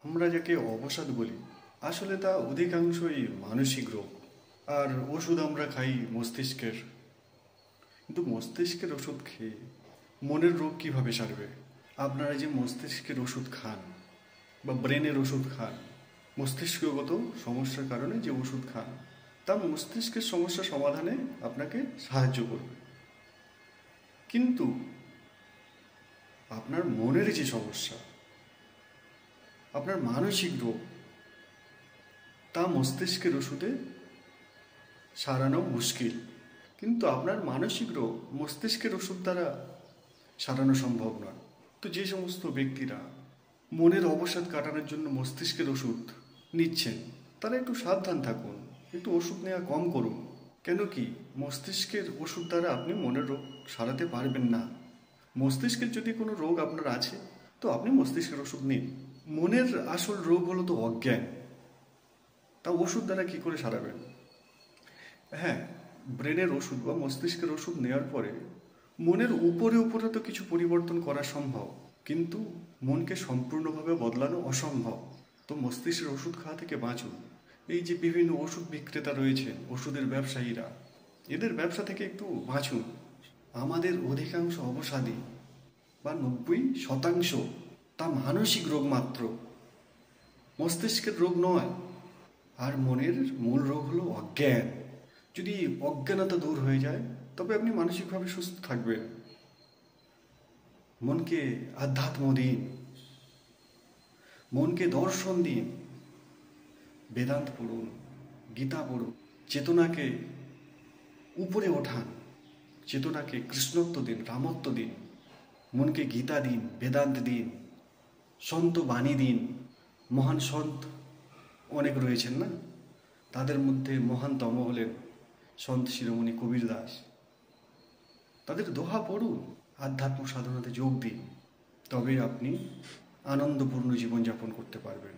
আমরা যাকে অবসাদ বলি, আসলে তা অধিকাংশই মানসিক রোগ। আর ওষুধ আমরা খাই মস্তিষ্কের, কিন্তু মস্তিষ্কের ওষুধ খেয়ে মনের রোগ কিভাবে সারবে? আপনারা যে মস্তিষ্কের ওষুধ খান বা ব্রেনের ওষুধ খান, মস্তিষ্কগত সমস্যার কারণে যে ওষুধ খান, তা মস্তিষ্কের সমস্যা সমাধানে আপনাকে সাহায্য করবে। কিন্তু আপনার মনের যে সমস্যা, আপনার মানসিক রোগ, তা মস্তিষ্কের ওষুধে সারানো মুশকিল। কিন্তু আপনার মানসিক রোগ মস্তিষ্কের ওষুধ দ্বারা সারানো সম্ভব নয়। তো যে সমস্ত ব্যক্তিরা মনের অবসাদ কাটানোর জন্য মস্তিষ্কের ওষুধ নিচ্ছেন, তারা একটু সাবধান থাকুন, একটু ওষুধ নেওয়া কম করুন। কেন কি, মস্তিষ্কের ওষুধ দ্বারা আপনি মনের রোগ সারাতে পারবেন না। মস্তিষ্কের যদি কোনো রোগ আপনার আছে, তো আপনি মস্তিষ্কের ওষুধ নিন। মনের আসল রোগ হলো তো অজ্ঞান, তা ওষুধ দ্বারা কি করে সারাবেন? হ্যাঁ, ব্রেনের ওষুধ বা মস্তিষ্কের ওষুধ নেওয়ার পরে মনের উপরে উপরে তো কিছু পরিবর্তন করা সম্ভব, কিন্তু মনকে সম্পূর্ণভাবে বদলানো অসম্ভব। তো মস্তিষ্কের ওষুধ খাওয়া থেকে বাঁচুন। এই যে বিভিন্ন ওষুধ বিক্রেতা রয়েছে, ওষুধের ব্যবসায়ীরা, এদের ব্যবসা থেকে একটু বাঁচুন। আমাদের অধিকাংশ অবসাদী বা 90% তা মানসিক রোগ মাত্র, মস্তিষ্কের রোগ নয়। আর মনের মূল রোগ হলো অজ্ঞান। যদি অজ্ঞানতা দূর হয়ে যায়, তবে আপনি মানসিকভাবে সুস্থ থাকবেন। মনকে আধ্যাত্ম দিন, মনকে দর্শন দিন, বেদান্ত পড়ুন, গীতা পড়ুন, চেতনাকে উপরে ওঠান, চেতনাকে কৃষ্ণত্ব দিন, রামত্ব দিন, মনকে গীতা দিন, বেদান্ত দিন, সন্ত বাণী দিন। মহান সন্ত অনেক রয়েছেন না, তাদের মধ্যে মহানতম হলেন সন্ত শিরোমণি কবির দাস। তাদের দোহা পড়ুন, আধ্যাত্ম সাধনাতে যোগ দিন, তবে আপনি আনন্দপূর্ণ জীবনযাপন করতে পারবেন।